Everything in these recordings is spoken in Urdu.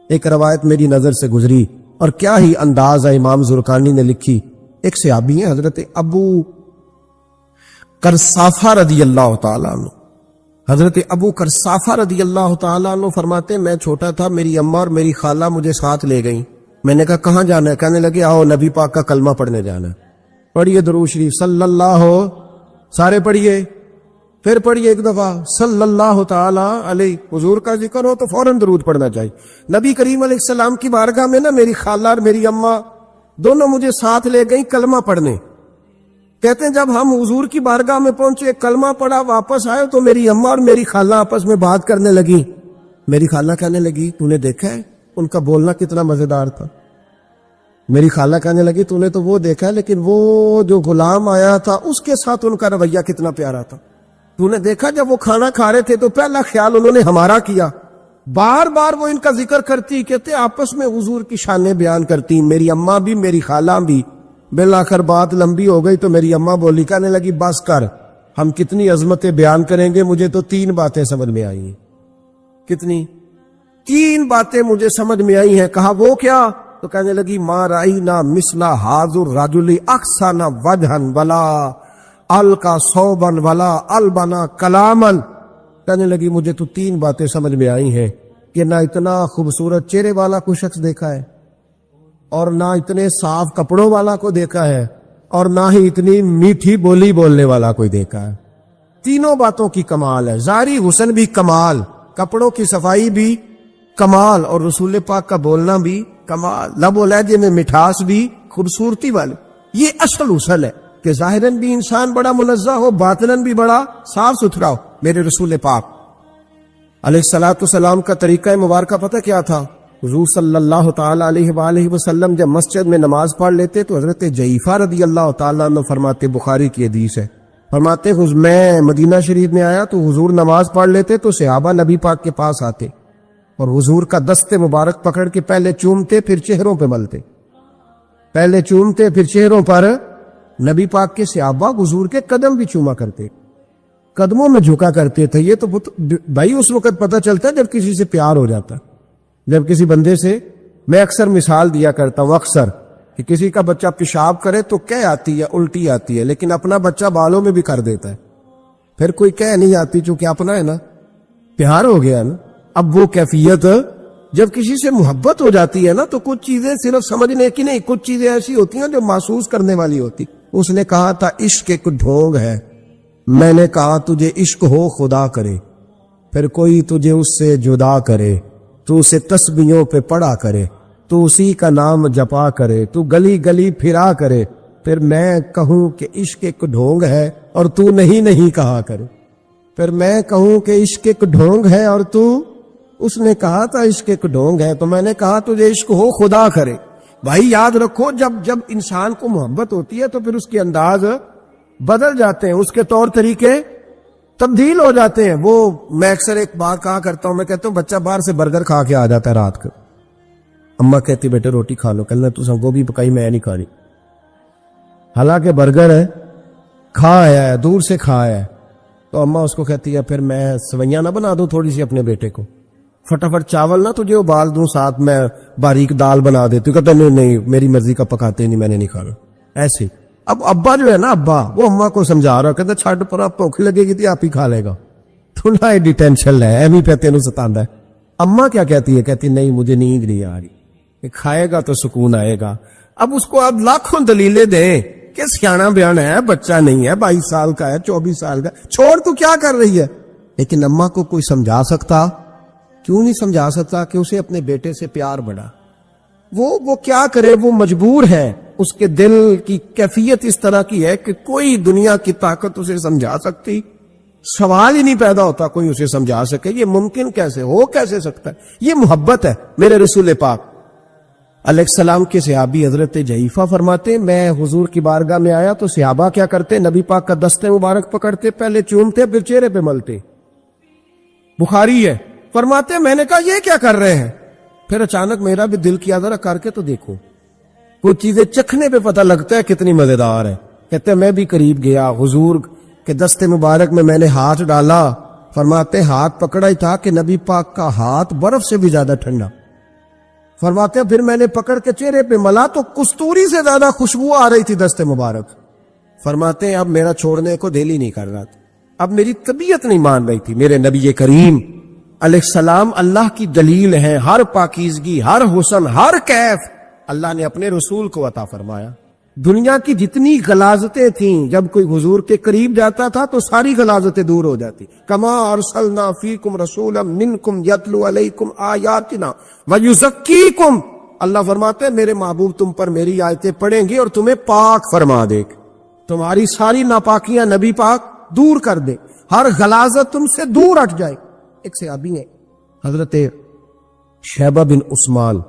ایک روایت میری نظر سے گزری اور کیا ہی انداز ہے امام زرقانی نے لکھی. ایک صحابی ہیں حضرت ابو کرسافہ رضی اللہ تعالیٰ عنہ. حضرت ابو کرسافہ رضی اللہ تعالیٰ عنہ فرماتے میں چھوٹا تھا, میری اماں اور میری خالہ مجھے ساتھ لے گئیں. میں نے کہا کہاں جانا ہے؟ کہنے لگے آؤ نبی پاک کا کلمہ پڑھنے جانا ہے. پڑھیے درود شریف صلی اللہ ہو, سارے پڑھیے. پھر پڑھیے ایک دفعہ صلی اللہ تعالی علیہ. حضور کا ذکر ہو تو فوراً درود پڑھنا چاہیے. نبی کریم علیہ السلام کی بارگاہ میں نا میری خالہ اور میری اماں دونوں مجھے ساتھ لے گئیں کلمہ پڑھنے. کہتے ہیں جب ہم حضور کی بارگاہ میں پہنچے, کلمہ پڑھا, واپس آئے تو میری اماں اور میری خالہ آپس میں بات کرنے لگی. میری خالہ کہنے لگی تو نے دیکھا ہے ان کا بولنا کتنا مزیدار تھا. میری خالہ کہنے لگی تو نے تو وہ دیکھا ہے لیکن وہ جو غلام آیا تھا اس کے ساتھ ان کا رویہ کتنا پیارا تھا. تو نے دیکھا جب وہ کھانا کھا رہے تھے تو پہلا خیال انہوں نے ہمارا کیا. بار بار وہ ان کا ذکر کرتی, کہتے آپس میں حضور کی شانیں بیان کرتی, میری اماں بھی میری خالہ بھی. بالآخر بات لمبی ہو گئی تو میری اماں بولی, کہنے لگی بس کر, ہم کتنی عظمتیں بیان کریں گے, مجھے تو 3 باتیں سمجھ میں آئی ہیں. کتنی؟ 3 باتیں مجھے سمجھ میں آئی ہیں. کہا وہ کیا؟ تو کہنے لگی ما رأینا مثل حاضر الرجل احسن وجہا ولا القا صوبا ولا البنا کلاما. کہنے لگی مجھے تو 3 باتیں سمجھ میں آئی ہیں کہ نہ اتنا خوبصورت چہرے والا کوئی شخص دیکھا ہے, اور نہ اتنے صاف کپڑوں والا کو دیکھا ہے, اور نہ ہی اتنی میٹھی بولی بولنے والا کوئی دیکھا ہے. تینوں باتوں کی کمال ہے. ظاہری حسن بھی کمال, کپڑوں کی صفائی بھی کمال, اور رسول پاک کا بولنا بھی کمال, لب و لہجے میں مٹھاس بھی خوبصورتی والے. یہ اصل حسن ہے کہ ظاہراً بھی انسان بڑا منزہ ہو, باطناً بھی بڑا صاف ستھرا ہو. میرے رسول پاک علیہ الصلوۃ والسلام کا طریقہ مبارکہ پتہ کیا تھا؟ حضور صلی اللہ تعالی علیہ وآلہ وسلم جب مسجد میں نماز پڑھ لیتے تو حضرت جعفہ رضی اللہ تعالیٰ عنہ فرماتے, بخاری کی حدیث ہے, فرماتے میں مدینہ شریف میں آیا تو حضور نماز پڑھ لیتے تو صحابہ نبی پاک کے پاس آتے اور حضور کا دست مبارک پکڑ کے پہلے چومتے پھر چہروں پہ ملتے. پہلے چومتے پھر چہروں پر. نبی پاک کے صحابہ حضور کے قدم بھی چوما کرتے, قدموں میں جھکا کرتے تھے. یہ تو بھائی اس وقت پتہ چلتا ہے جب کسی سے پیار ہو جاتا, جب کسی بندے سے. میں اکثر مثال دیا کرتا ہوں اکثر کہ کسی کا بچہ پیشاب کرے تو کہہ آتی ہے, الٹی آتی ہے, لیکن اپنا بچہ بالوں میں بھی کر دیتا ہے. پھر کوئی کہہ نہیں آتی چونکہ اپنا ہے نا, پیار ہو گیا نا. اب وہ کیفیت جب کسی سے محبت ہو جاتی ہے نا تو کچھ چیزیں صرف سمجھنے کی نہیں, کچھ چیزیں ایسی ہوتی ہیں جو محسوس کرنے والی ہوتی. اس نے کہا تھا عشق ایک ڈھونگ ہے, میں نے کہا تجھے عشق ہو خدا کرے, پھر کوئی تجھے اس سے جدا کرے, تو اسے تسبیحوں پہ پڑا کرے, تو اسی کا نام جپا کرے, تو گلی گلی پھرا کرے, پھر میں کہوں کہ عشق ایک ڈھونگ ہے اور تو نہیں کہا کرے. پھر میں کہوں کہ عشق ایک ڈھونگ ہے اور تو. اس نے کہا تھا عشق ایک ڈھونگ ہے, تو میں نے کہا تجھے عشق ہو خدا کرے. بھائی یاد رکھو جب انسان کو محبت ہوتی ہے تو پھر اس کے انداز بدل جاتے ہیں, اس کے طور طریقے تبدیل ہو جاتے ہیں. وہ میں اکثر ایک بات کہا کرتا ہوں, میں کہتا ہوں بچہ باہر سے برگر کھا کے آ جاتا ہے رات کو, اماں کہتی بیٹے روٹی کھا لو, کہنا تو سب گوبھی پکائی میں نہیں کھانی, حالانکہ برگر ہے, کھا آیا ہے, دور سے کھا آیا ہے. تو اماں اس کو کہتی ہے پھر میں سوئیاں نہ بنا دوں تھوڑی سی اپنے بیٹے کو, فٹافٹ چاول نہ تجھے ابال دوں, ساتھ میں باریک دال بنا دیتی. کہتا نہیں میری مرضی کا پکاتے نہیں, میں نے نہیں کھانا. ایسے اب ابا جو ہے نا, ابا وہ اماں کو سمجھا رہا, کہتا چھڈ پر بھوک لگے گی تو آپ ہی کھا لے گا, تو نہ ایڈی ٹینشن ہے, ایویں پہ تینوں ستاندا ہے. اماں کیا کہتی ہے؟ کہتی نہیں مجھے نیند نہیں آ رہی, کھائے گا تو سکون آئے گا. اب اس کو آپ لاکھوں دلیلیں دیں کہ سیاںا بیان ہے, بچہ نہیں ہے, 22 سال کا ہے, 24 سال کا, چھوڑ تو کیا کر رہی ہے. لیکن اماں کو کوئی سمجھا سکتا؟ کیوں نہیں سمجھا سکتا کہ اسے اپنے بیٹے سے پیار بڑھا. وہ کیا کرے, وہ مجبور ہے. اس کے دل کی کیفیت اس طرح کی ہے کہ کوئی دنیا کی طاقت اسے سمجھا سکتی, سوال ہی نہیں پیدا ہوتا کوئی اسے سمجھا سکے. یہ ممکن کیسے ہو, کیسے سکتا ہے؟ یہ محبت ہے. میرے رسول پاک علیہ السلام کے صحابی حضرت جعفہ فرماتے میں حضور کی بارگاہ میں آیا تو صحابہ کیا کرتے, نبی پاک کا دست مبارک پکڑتے, پہلے چومتے پھر چہرے پہ ملتے. بخاری ہے. فرماتے میں نے کہا یہ کیا کر رہے ہیں؟ پھر اچانک میرا بھی دل کیا ذرا کر کے تو دیکھو, کچھ چیزیں چکھنے پہ پتہ لگتا ہے کتنی مزیدار ہے. کہتے میں بھی قریب گیا, حضور کے دست مبارک میں نے ہاتھ ڈالا. فرماتے ہاتھ پکڑا ہی تھا کہ نبی پاک کا ہاتھ برف سے بھی زیادہ ٹھنڈا. فرماتے ہیں پھر میں نے پکڑ کے چہرے پہ ملا تو کستوری سے زیادہ خوشبو آ رہی تھی دست مبارک. فرماتے ہیں اب میرا چھوڑنے کو دل ہی نہیں کر رہا تھا, اب میری طبیعت نہیں مان رہی تھی. میرے نبی کریم علیہ السلام اللہ کی دلیل ہیں, ہر پاکیزگی, ہر حسن, ہر کیف اللہ نے اپنے رسول کو عطا فرمایا. دنیا کی جتنی غلاظتیں تھیں جب کوئی حضور کے قریب جاتا تھا تو ساری غلاظتیں دور ہو جاتی. کما ارسلنا فیکم رسولا منکم یتلو علیکم آیاتنا ویزکیکم, اللہ فرماتے ہیں میرے محبوب تم پر میری آیتیں پڑھیں گے اور تمہیں پاک فرما دے گے, تمہاری ساری ناپاکیاں نبی پاک دور کر دے, ہر غلاظت تم سے دور ہٹ جائے. ایک صحابی ہیں حضرت شیبہ بن عثمان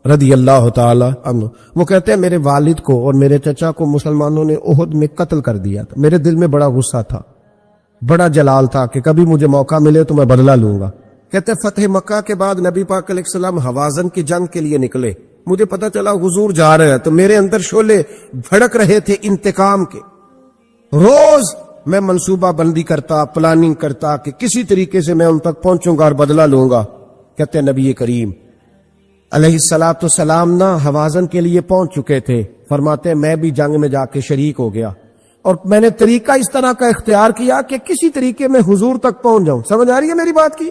رضی اللہ تعالی عنہ, وہ کہتے ہیں میرے والد کو اور میرے چچا کو مسلمانوں نے احد میں قتل کر دیا تھا. میرے دل میں بڑا غصہ تھا, بڑا جلال تھا کہ کبھی مجھے موقع ملے تو میں بدلہ لوں گا. کہتے فتح مکہ کے بعد نبی پاک علیہ السلام حوازن کی جنگ کے لیے نکلے. مجھے پتا چلا حضور جا رہے ہیں تو میرے اندر شعلے بھڑک رہے تھے انتقام کے. روز میں منصوبہ بندی کرتا, پلاننگ کرتا کہ کسی طریقے سے میں ان تک پہنچوں گا اور بدلہ لوں گا. کہتے ہیں نبی کریم علیہ السلام نہ حوازن کے لیے پہنچ چکے تھے. فرماتے ہیں میں بھی جنگ میں جا کے شریک ہو گیا اور میں نے طریقہ اس طرح کا اختیار کیا کہ کسی طریقے میں حضور تک پہنچ جاؤں. سمجھ آ رہی ہے میری بات کی؟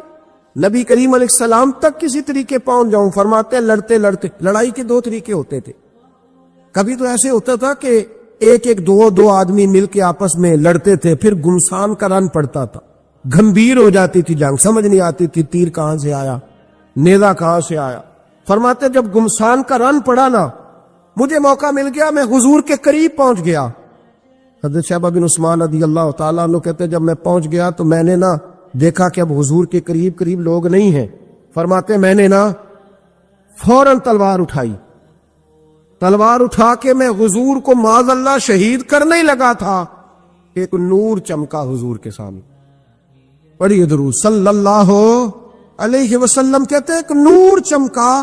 نبی کریم علیہ السلام تک کسی طریقے پہنچ جاؤں. فرماتے ہیں لڑتے لڑتے, لڑائی کے 2 طریقے ہوتے تھے. کبھی تو ایسے ہوتا تھا کہ ایک دو آدمی مل کے آپس میں لڑتے تھے, پھر گمسان کا رن پڑتا تھا, گھمبیر ہو جاتی تھی جنگ, سمجھ نہیں آتی تھی تیر کہاں سے آیا, نیزہ کہاں سے آیا. فرماتے جب گمسان کا رن پڑا نا, مجھے موقع مل گیا, میں حضور کے قریب پہنچ گیا. حضرت شیبہ بن عثمان رضی اللہ تعالیٰ عنہ کہتے جب میں پہنچ گیا تو میں نے نا دیکھا کہ اب حضور کے قریب لوگ نہیں ہیں. فرماتے میں نے نا فوراً تلوار اٹھائی, تلوار اٹھا کے میں حضور کو معاذ اللہ شہید کرنے ہی لگا تھا. ایک نور چمکا حضور کے سامنے, پڑھیے درود صلی اللہ علیہ وسلم. کہتے ایک نور چمکا,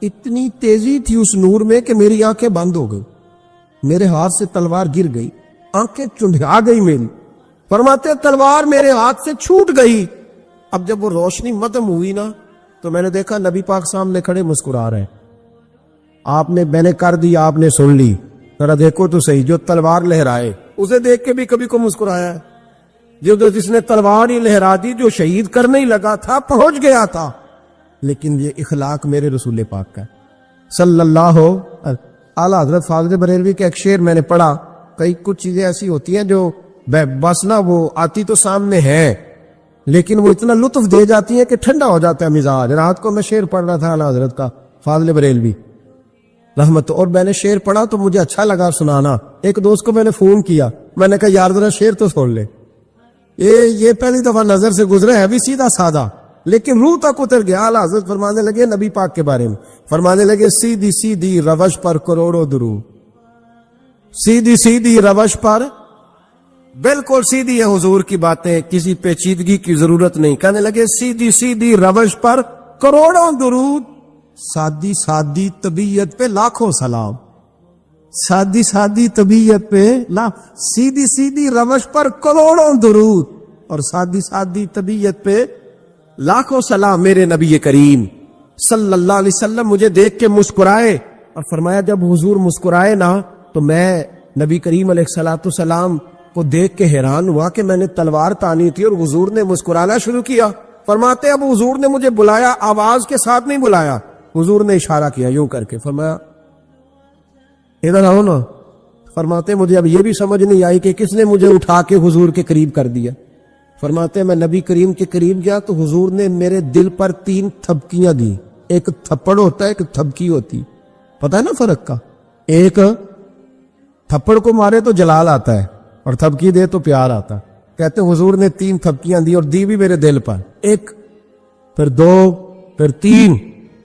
اتنی تیزی تھی اس نور میں کہ میری آنکھیں بند ہو گئی, میرے ہاتھ سے تلوار گر گئی, آنکھیں چندھا گئی میری. فرماتے تلوار میرے ہاتھ سے چھوٹ گئی. اب جب وہ روشنی مدم ہوئی نا تو میں نے دیکھا نبی پاک سامنے کھڑے مسکرا رہے. آپ نے میں نے کر دی, آپ نے سن لی, ذرا دیکھو تو صحیح, جو تلوار لہرائے اسے دیکھ کے بھی کبھی کو مسکرایا ہے, جس نے تلوار ہی لہرا دی, جو شہید کرنے ہی لگا تھا, پہنچ گیا تھا. لیکن یہ اخلاق میرے رسول پاک کا صلی اللہ اعلیٰ حضرت فاضل بریلوی کا ایک شعر میں نے پڑھا. کئی کچھ چیزیں ایسی ہوتی ہیں جو بس نا وہ آتی تو سامنے ہے لیکن وہ اتنا لطف دے جاتی ہیں کہ ٹھنڈا ہو جاتا ہے مزاج. رات کو میں شعر پڑھ رہا تھا اعلیٰ حضرت کا فاضل بریلوی رحمت, اور میں نے شعر پڑھا تو مجھے اچھا لگا سنانا. ایک دوست کو میں نے فون کیا, میں نے کہا یار ذرا شعر تو سن لے. یہ پہلی دفعہ نظر سے گزرے ہے بھی سیدھا سادہ, لیکن روح تک اتر گیا. اعلیٰ حضرت فرمانے لگے نبی پاک کے بارے میں, فرمانے لگے سیدھی سیدھی روش پر کروڑوں درود, سیدھی سیدھی روش پر, بالکل سیدھی ہے حضور کی باتیں, کسی پیچیدگی کی ضرورت نہیں. کہنے لگے سیدھی سیدھی روش پر کروڑوں درود, سادی سادی طبیعت پہ لاکھوں سلام, سادی سادی طبیعت پہ سیدھی سیدھی روش پر کروڑوں درود, اور سادی سادی طبیعت پہ لاکھوں سلام. میرے نبی کریم صلی اللہ علیہ وسلم مجھے دیکھ کے مسکرائے, اور فرمایا جب حضور مسکرائے نا تو میں نبی کریم علیہ السلام کو دیکھ کے حیران ہوا کہ میں نے تلوار تانی تھی اور حضور نے مسکرانا شروع کیا. فرماتے اب حضور نے مجھے بلایا, آواز کے ساتھ نہیں بلایا, حضور نے اشارہ کیا یوں کر کے, فرمایا ادھر آؤ نا. فرماتے مجھے اب یہ بھی سمجھ نہیں آئی کہ کس نے مجھے اٹھا کے حضور کے قریب کر دیا. فرماتے میں نبی کریم کے قریب گیا تو حضور نے میرے دل پر 3 تھپکیاں دی. ایک تھپڑ ہوتا ہے, ایک تھپکی ہوتی, پتہ ہے نا فرق کا. ایک تھپڑ کو مارے تو جلال آتا ہے اور تھپکی دے تو پیار آتا. کہتے حضور نے 3 تھپکیاں دی اور دی بھی میرے دل پر, 1 پھر 2 پھر 3.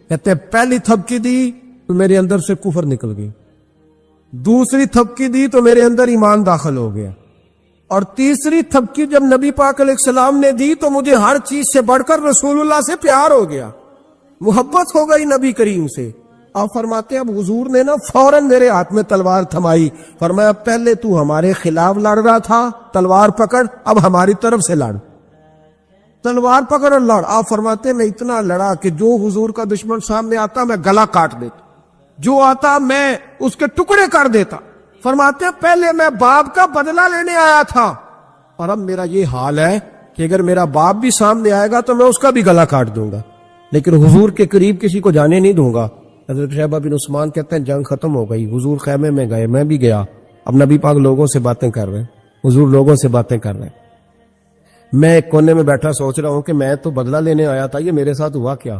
کہتے پہلی تھپکی دی تو میرے اندر سے کفر نکل گئی, دوسری تھپکی دی تو میرے اندر ایمان داخل ہو گیا, اور تیسری تھپکی جب نبی پاک علیہ السلام نے دی تو مجھے ہر چیز سے بڑھ کر رسول اللہ سے پیار ہو گیا, محبت ہو گئی نبی کریم سے. آپ فرماتے اب حضور نے نا فوراً میرے ہاتھ میں تلوار تھمائی. فرمایا پہلے تو ہمارے خلاف لڑ رہا تھا, تلوار پکڑ, اب ہماری طرف سے لڑ. تلوار پکڑ اور لڑ. آپ فرماتے میں اتنا لڑا کہ جو حضور کا دشمن سامنے آتا میں گلا کاٹ دیتا, جو آتا میں اس کے ٹکڑے کر دیتا. فرماتے پہلے میں باپ کا بدلہ لینے آیا تھا اور اب میرا یہ حال ہے کہ اگر میرا باپ بھی سامنے آئے گا تو میں اس کا بھی گلا کاٹ دوں گا, لیکن حضور کے قریب کسی کو جانے نہیں دوں گا. حضرت شیبہ بن عثمان کہتے ہیں جنگ ختم ہو گئی, حضور خیمے میں گئے, میں بھی گیا. اب نبی پاک لوگوں سے باتیں کر رہے ہیں, حضور لوگوں سے باتیں کر رہے ہیں. میں ایک کونے میں بیٹھا سوچ رہا ہوں کہ میں تو بدلہ لینے آیا تھا, یہ میرے ساتھ ہوا کیا؟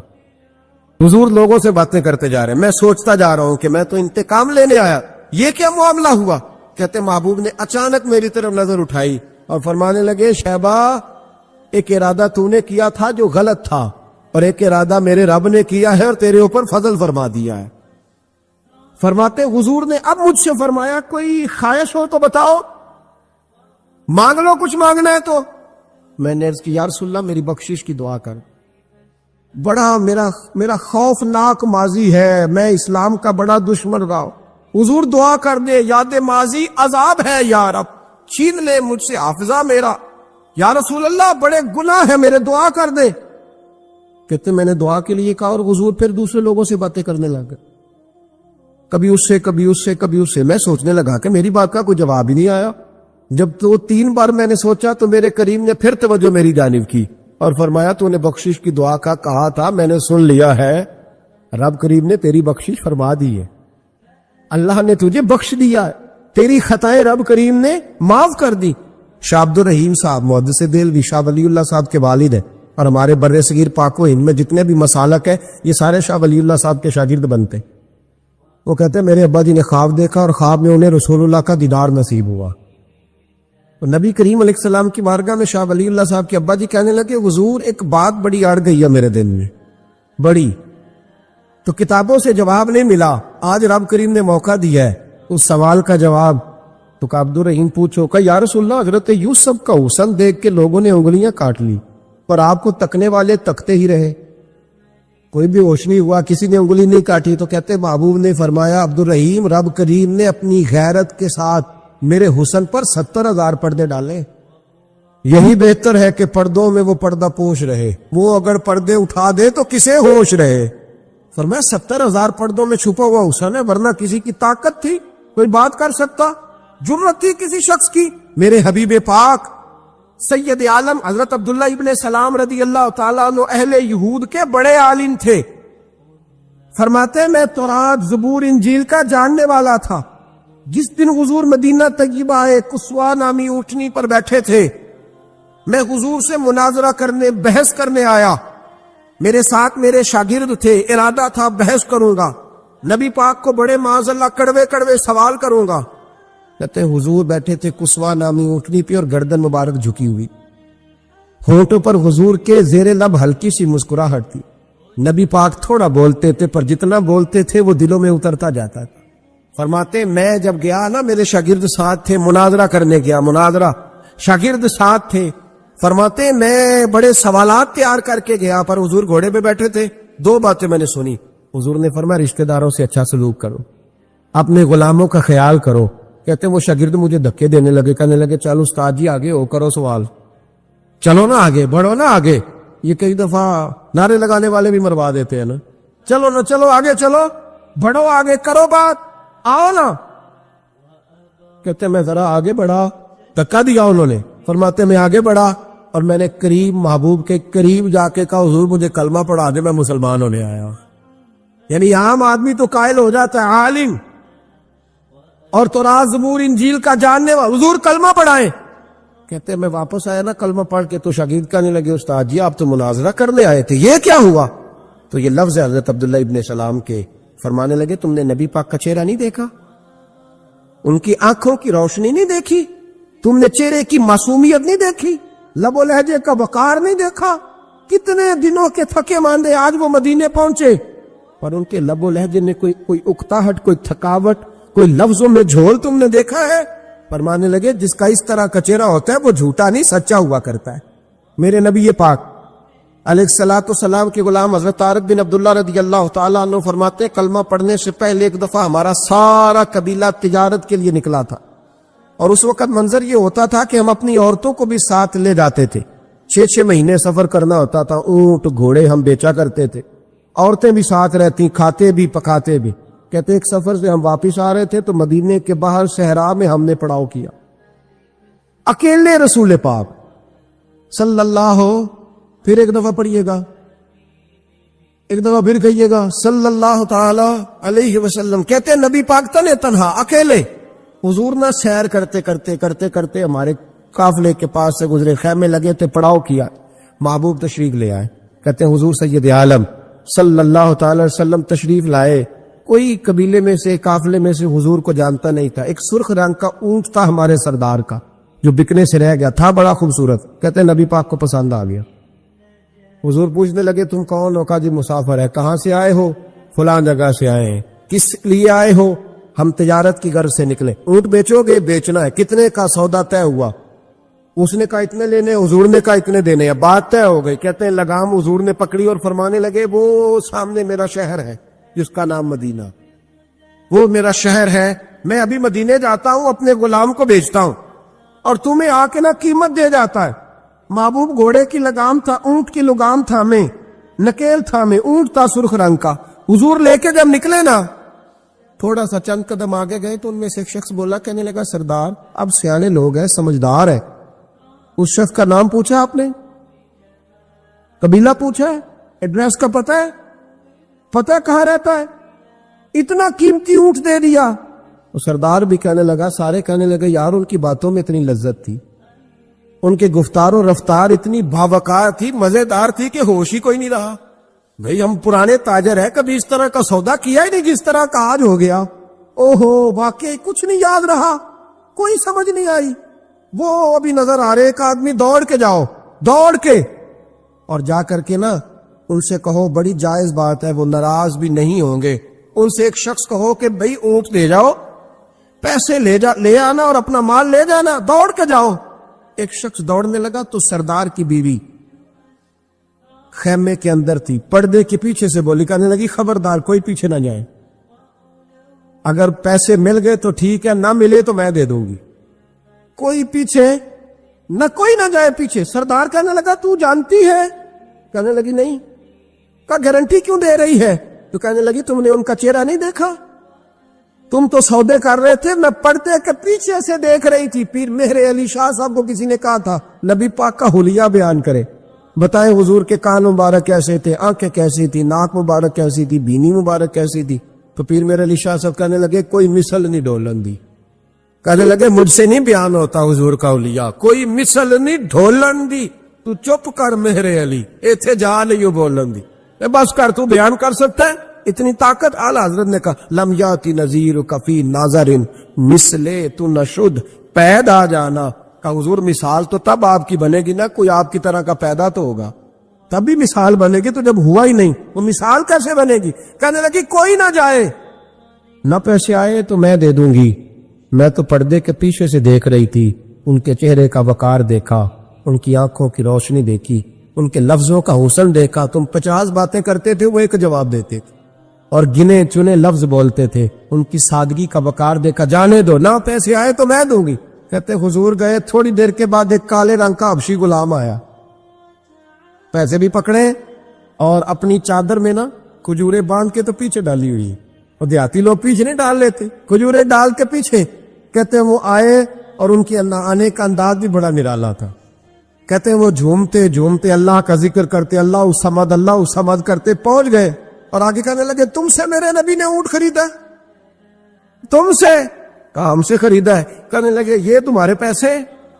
حضور لوگوں سے باتیں کرتے جا رہے ہیں, میں سوچتا جا رہا ہوں کہ میں تو انتقام لینے آیا, یہ کیا معاملہ ہوا؟ کہتے محبوب نے اچانک میری طرف نظر اٹھائی اور فرمانے لگے شیبہ ایک ارادہ تو نے کیا تھا جو غلط تھا, اور ایک ارادہ میرے رب نے کیا ہے اور تیرے اوپر فضل فرما دیا ہے. فرماتے حضور نے اب مجھ سے فرمایا کوئی خواہش ہو تو بتاؤ, مانگ لو کچھ مانگنا ہے تو. میں نے عرض کی یا رسول اللہ میری بخشش کی دعا کر, بڑا میرا خوفناک ماضی ہے, میں اسلام کا بڑا دشمن رہا ہوں, حضور دعا کر دے, یاد ماضی عذاب ہے یا رب, چھین لے مجھ سے حافظہ میرا. یا رسول اللہ بڑے گناہ ہیں میرے, دعا کر دے. کہتے میں نے دعا کے لیے کہا اور حضور پھر دوسرے لوگوں سے باتیں کرنے لگے, کبھی اس سے کبھی اس سے کبھی اس سے. میں سوچنے لگا کہ میری بات کا کوئی جواب ہی نہیں آیا. جب تو 3 بار میں نے سوچا تو میرے کریم نے پھر توجہ میری جانب کی اور فرمایا تو نے بخشش کی دعا کا کہا تھا, میں نے سن لیا ہے, رب کریم نے تیری بخشش فرما دی ہے, اللہ نے تجھے بخش دیا ہے, تیری خطائیں رب کریم نے معاف کر دی. شاہ عبد الرحیم صاحب محدث دہلوی شاہ ولی اللہ صاحب کے والد ہیں, اور ہمارے بر صغیر پاک و ہند میں جتنے بھی مسالک ہے یہ سارے شاہ ولی اللہ صاحب کے شاگرد بنتے. وہ کہتے ہیں میرے ابا جی نے خواب دیکھا اور خواب میں انہیں رسول اللہ کا دیدار نصیب ہوا. نبی کریم علیہ السلام کی بارگاہ میں شاہ ولی اللہ صاحب کے ابا جی کہنے لگے حضور ایک بات بڑی اڑ گئی ہے میرے دل میں, بڑی, تو کتابوں سے جواب نہیں ملا, آج رب کریم نے موقع دیا ہے اس سوال کا جواب. تو کہ عبد الرحیم پوچھو کہ یا رسول اللہ حضرت یوسف کا حسن دیکھ کے لوگوں نے انگلیاں کاٹ لی اور آپ کو تکنے والے تکتے ہی رہے, کوئی بھی ہوش نہیں ہوا, کسی نے انگلی نہیں کاٹی. تو کہتے محبوب نے فرمایا عبد الرحیم رب کریم نے اپنی غیرت کے ساتھ میرے حسن پر 70,000 پردے ڈالے, یہی بہتر ہے کہ پردوں میں وہ پردہ پوش رہے, وہ اگر پردے اٹھا دے تو کسے ہوش رہے. فرمایا 70,000 پردوں میں چھپا ہوا حسن ہے, ورنہ کسی کی طاقت تھی کوئی بات کر سکتا, جرت تھی کسی شخص کی. میرے حبیب پاک سید عالم حضرت عبداللہ ابن سلام رضی اللہ تعالیٰ عنہ اہل یہود کے بڑے عالم تھے. فرماتے میں تورات زبور انجیل کا جاننے والا تھا. جس دن حضور مدینہ طیبہ کسوا نامی اونٹنی پر بیٹھے تھے, میں حضور سے مناظرہ کرنے بحث کرنے آیا, میرے ساتھ میرے شاگرد تھے, ارادہ تھا بحث کروں گا, نبی پاک کو بڑے معاذ اللہ کڑوے کڑوے سوال کروں گا. کہتے حضور بیٹھے تھے کسوا نامی اونٹنی پہ اور گردن مبارک جھکی ہوئی, ہونٹوں پر حضور کے زیر لب ہلکی سی مسکراہٹ تھی. نبی پاک تھوڑا بولتے تھے پر جتنا بولتے تھے وہ دلوں میں اترتا جاتا تھا. فرماتے میں جب گیا نا میرے شاگرد ساتھ تھے, مناظرہ کرنے گیا, مناظرہ شاگرد ساتھ تھے. فرماتے میں بڑے سوالات تیار کر کے گیا پر حضور گھوڑے پہ بیٹھے تھے. 2 باتیں میں نے سنی. حضور نے فرمایا رشتہ داروں سے اچھا سلوک کرو, اپنے غلاموں کا خیال کرو. کہتے وہ شاگرد مجھے دھکے دینے لگے, کہنے لگے چلو استاد جی آگے ہو, کرو سوال, چلو نا آگے, بڑھو نا آگے. یہ کئی دفعہ نعرے لگانے والے بھی مروا دیتے ہیں نا, چلو نا چلو آگے, چلو بڑھو آگے, کرو بات, آؤ نا. کہتے میں ذرا آگے بڑھا, دھکا دیا انہوں نے. فرماتے میں آگے بڑھا اور میں نے قریب محبوب کے قریب جا کے کہا حضور مجھے کلمہ پڑھا دے, میں مسلمان ہونے آیا ہوں. یعنی عام آدمی تو قائل ہو جاتا ہے عالم اور تورات زبور انجیل کا جاننے والا, حضور کلمہ پڑھائیں. کہتے میں واپس آیا نا کلمہ پڑھ کے تو شاگرد کہنے لگے استاد جی آپ تو مناظرہ کرنے آئے تھے, یہ کیا ہوا؟ تو یہ لفظ ہے حضرت عبداللہ ابن سلام کے. فرمانے لگے تم نے نبی پاک کا چہرہ نہیں دیکھا, ان کی آنکھوں کی روشنی نہیں دیکھی, تم نے چہرے کی معصومیت نہیں دیکھی, لب و لہجے کا وقار نہیں دیکھا. کتنے دنوں کے تھکے ماندے آج وہ مدینے پہنچے پر ان کے لب و لہجے میں کوئی اکتاہٹ, کوئی تھکاوٹ, کوئی لفظوں میں جھول تم نے دیکھا ہے؟ فرمانے لگے جس کا اس طرح کا چہرہ ہوتا ہے وہ جھوٹا نہیں سچا ہوا کرتا ہے. میرے نبی پاک علیہ الصلوۃ والسلام کے غلام حضرت طارق بن عبداللہ رضی اللہ تعالیٰ عنہ فرماتے کلمہ پڑھنے سے پہلے ایک دفعہ ہمارا سارا قبیلہ تجارت کے لیے نکلا تھا, اور اس وقت منظر یہ ہوتا تھا کہ ہم اپنی عورتوں کو بھی ساتھ لے جاتے تھے 6 مہینے سفر کرنا ہوتا تھا، اونٹ گھوڑے ہم بیچا کرتے تھے، عورتیں بھی ساتھ رہتی، کھاتے بھی پکاتے بھی۔ کہتے ایک سفر سے ہم واپس آ رہے تھے تو مدینے کے باہر صحرا میں ہم نے پڑاؤ کیا، اکیلے رسول پاک صلی اللہ پھر ایک دفعہ پڑھیے گا، ایک دفعہ پھر کہیے گا صلی اللہ تعالی علیہ وسلم۔ کہتے نبی پاک تنے تنہا اکیلے، حضور نہ سیر کرتے کرتے کرتے کرتے ہمارے قافلے کے پاس سے گزرے، خیمے لگے تھے، پڑاؤ کیا، محبوب تشریف لے آئے۔ کہتے ہیں حضور سید عالم صلی اللہ تعالی وسلم تشریف لائے، کوئی قبیلے میں سے قافلے میں سے حضور کو جانتا نہیں تھا، ایک سرخ رنگ کا اونٹ تھا ہمارے سردار کا جو بکنے سے رہ گیا تھا، بڑا خوبصورت۔ کہتے ہیں نبی پاک کو پسند آ گیا، حضور پوچھنے لگے تم کون ہو؟ کہا جی مسافر ہے۔ کہاں سے آئے ہو؟ فلاں جگہ سے آئے ہیں۔ کس لیے آئے ہو؟ ہم تجارت کی غرض سے نکلے۔ اونٹ بیچو گے؟ بیچنا ہے۔ کتنے کا سودا طے ہوا؟ اس نے کہا اتنے لینے، حضور نے کہا اتنے دینے ہیں، بات طے ہو گئی۔ کہتے ہیں لگام حضور نے پکڑی اور فرمانے لگے وہ سامنے میرا شہر ہے جس کا نام مدینہ، وہ میرا شہر ہے، میں ابھی مدینے جاتا ہوں، اپنے غلام کو بیچتا ہوں اور تمہیں آ کے نہ قیمت دے جاتا ہے۔ محبوب گھوڑے کی لگام تھا، اونٹ کی لگام تھا میں، نکیل تھا میں، اونٹ تھا سرخ رنگ کا۔ حضور لے کے جب نکلے نا، تھوڑا سا چند قدم آگے گئے تو ان میں سے ایک شخص بولا، کہنے لگا سردار اب سیانے لوگ ہیں، سمجھدار ہے۔ اس شخص کا نام پوچھا آپ نے، قبیلہ پوچھا ہے، ایڈریس کا پتہ ہے، پتہ کہاں رہتا ہے، اتنا قیمتی اونٹ دے دیا۔ وہ سردار بھی کہنے لگا، سارے کہنے لگے یار ان کی باتوں میں اتنی لذت تھی، ان کے گفتار و رفتار اتنی باوقار تھی، مزیدار تھی کہ ہوش ہی کوئی نہیں رہا۔ بھئی ہم پرانے تاجر ہیں، کبھی اس طرح کا سودا کیا ہی نہیں جس طرح کا آج ہو گیا۔ اوہو واقعی کچھ نہیں یاد رہا، کوئی سمجھ نہیں آئی۔ وہ ابھی نظر آ رہے ایک آدمی، دوڑ کے جاؤ، دوڑ کے اور جا کر کے نا ان سے کہو بڑی جائز بات ہے، وہ ناراض بھی نہیں ہوں گے۔ ان سے ایک شخص کہو کہ بھئی اونٹ دے جاؤ، پیسے لے آنا اور اپنا مال لے جانا، دوڑ کے جاؤ۔ ایک شخص دوڑنے لگا تو سردار کی بیوی خیمے کے اندر تھی، پردے کے پیچھے سے بولی، کہنے لگی خبردار کوئی پیچھے نہ جائے، اگر پیسے مل گئے تو ٹھیک ہے، نہ ملے تو میں دے دوں گی، کوئی پیچھے نہ، کوئی نہ جائے پیچھے۔ سردار کہنے لگا تو جانتی ہے؟ کہنے لگی نہیں۔ کہا گارنٹی کیوں دے رہی ہے؟ تو کہنے لگی تم نے ان کا چہرہ نہیں دیکھا؟ تم تو سودے کر رہے تھے، میں پردے کے پیچھے سے دیکھ رہی تھی۔ پیر مہر علی شاہ صاحب کو کسی نے کہا تھا نبی پاک کا حلیہ بیان کرے، بتائیں حضور کے کان مبارک کیسے تھے، آنکھیں کیسی تھی، ناک مبارک کیسی تھی، بینی مبارک کیسی تھی۔ تو پیر مہر علی شاہ صاحب کہنے لگے کوئی مثل نہیں ڈھولن دی، کہنے لگے مجھ سے نہیں بیان ہوتا حضور کا حلیہ، کوئی مثل نہیں ڈھولن دی، تو چپ کر مہر علی، ایتھے جا نہیں بولن دی، بس کر، تو بیان کر سکتا ہے اتنی طاقت۔ اعلیٰ حضرت نے کہا لم یاتی نذیر کفی ناظرن مثلے تو نشد، پید آ جانا۔ کہا حضور مثال تو تب آپ کی بنے گی نا، کوئی آپ کی طرح کا پیدا تو ہوگا، تب بھی مثال بنے گی، تو جب ہوا ہی نہیں وہ مثال کیسے بنے گی؟ کہنے لگی کوئی نہ جائے، نہ پیسے آئے تو میں دے دوں گی۔ میں تو پردے کے پیچھے سے دیکھ رہی تھی، ان کے چہرے کا وقار دیکھا، ان کی آنکھوں کی روشنی دیکھی، ان کے لفظوں کا حسن دیکھا۔ تم 50 باتیں کرتے تھے، وہ ایک جواب دیتے تھے اور گنے چنے لفظ بولتے تھے، ان کی سادگی کا وقار دیکھا۔ جانے دو، نہ پیسے آئے تو میں دوں گی۔ کہتے حضور گئے، تھوڑی دیر کے بعد ایک کالے رنگ کا حبشی غلام آیا، پیسے بھی پکڑے اور اپنی چادر میں نا کھجورے باندھ کے تو پیچھے ڈالی ہوئی، اور دیہاتی لوگ پیچھے نہیں ڈال لیتے، کھجورے ڈال کے پیچھے۔ کہتے ہیں وہ آئے اور ان کے آنے کا انداز بھی بڑا نرالا تھا۔ کہتے ہیں وہ جھومتے جھومتے اللہ کا ذکر کرتے، اللہ الصمد کرتے پہنچ گئے اور آگے کہنے لگے تم سے میرے نبی نے اونٹ خریدا؟ تم سے؟ کہا ہم سے خریدا ہے۔ کہنے لگے یہ تمہارے پیسے؟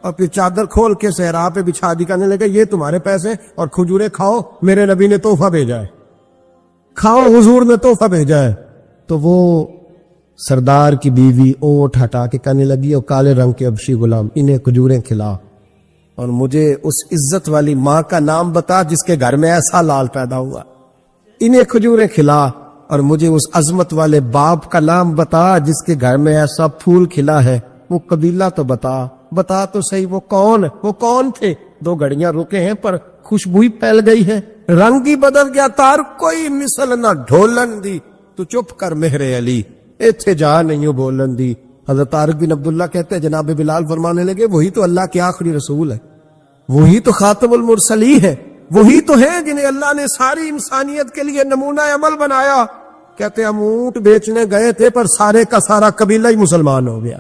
اور پھر چادر کھول کے صحرا پہ بچھا دی، کہنے لگے یہ تمہارے پیسے اور کھجورے کھاؤ، میرے نبی نے تحفہ بھیجا ہے، کھاؤ، حضور نے تحفہ بھیجا ہے۔ تو وہ سردار کی بیوی اونٹ ہٹا کے کہنے لگی اور کالے رنگ کے حبشی غلام انہیں کھجوریں کھلا اور مجھے اس عزت والی ماں کا نام بتا جس کے گھر میں ایسا لال پیدا ہوا، انہیں کھجوریں کھلا، اور مجھے اس عظمت والے باپ کا نام بتا جس کے گھر میں ایسا پھول کھلا ہے، وہ قبیلہ تو بتا تو صحیح، وہ کون تھے؟ 2 گھڑیاں رکے ہیں پر خوشبوئی پھیل گئی ہے، رنگ ہی بدل گیا، تار کوئی مثل نہ ڈھولن دی، تو چپ کر مہر علی، ایتھے جا نہیں بولن دی۔ حضرت طارق بن عبداللہ کہتے ہیں جناب بلال فرمانے لگے وہی تو اللہ کے آخری رسول ہے، وہی تو خاتم المرسلی ہے، وہی تو ہیں جنہیں اللہ نے ساری انسانیت کے لیے نمونہ عمل بنایا. کہتے ہم اونٹ بیچنے گئے تھے پر سارے کا سارا قبیلہ ہی مسلمان ہو گیا.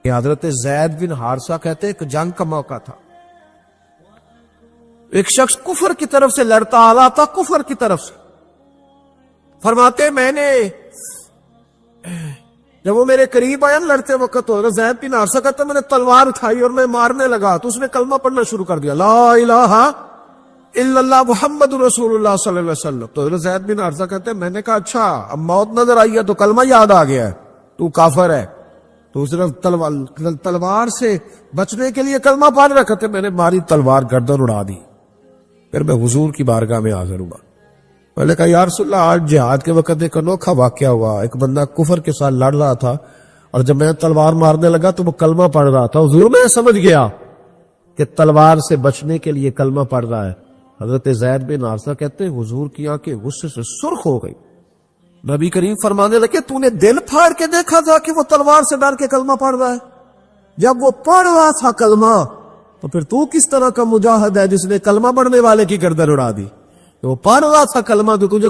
کہ حضرت زید بن حارثہ کہتے ایک جنگ کا موقع تھا، ایک شخص کفر کی طرف سے لڑتا آ رہا تھا، کفر کی طرف سے. فرماتے میں نے جب وہ میرے قریب آیا لڑتے وقت تو حضرت زید بن حارثہ کہتا میں نے تلوار اٹھائی اور میں مارنے لگا تو اس نے کلمہ پڑھنا شروع کر دیا، لا الہ الا اللہ محمد رسول اللہ صلی اللہ علیہ وسلم. تو حضرت زید بن حارثہ کہتے میں نے کہا اچھا اب موت نظر آئی ہے تو کلمہ یاد آ گیا ہے، تو کافر ہے. تو اس نے تلوار سے بچنے کے لیے کلمہ پڑھ رکھا تھا، میں نے ماری تلوار گردن اڑا دی. پھر میں حضور کی بارگاہ میں حاضر ہوا، میں نے کہا یا رسول اللہ آج جہاد کے وقت ایک انوکھا واقعہ ہوا، ایک بندہ کفر کے ساتھ لڑ رہا تھا اور جب میں تلوار مارنے لگا تو وہ کلمہ پڑھ رہا تھا. حضور میں سمجھ گیا کہ تلوار سے بچنے کے لیے کلمہ پڑھ رہا ہے. حضرت زید بن حارثہ کہتے ہیں حضور کی آنکھیں غصے سے سرخ ہو گئی. نبی کریم فرمانے لگے تو نے دل پھاڑ کے دیکھا تھا کہ وہ تلوار سے ڈر کے کلمہ پڑھ رہا ہے؟ جب وہ پڑھ رہا تھا کلمہ تو پھر تو کس طرح کا مجاہد ہے جس نے کلمہ پڑھنے والے کی گردن اڑا دی؟ وہ پڑھ رہا تھا کلمہ تو تجھے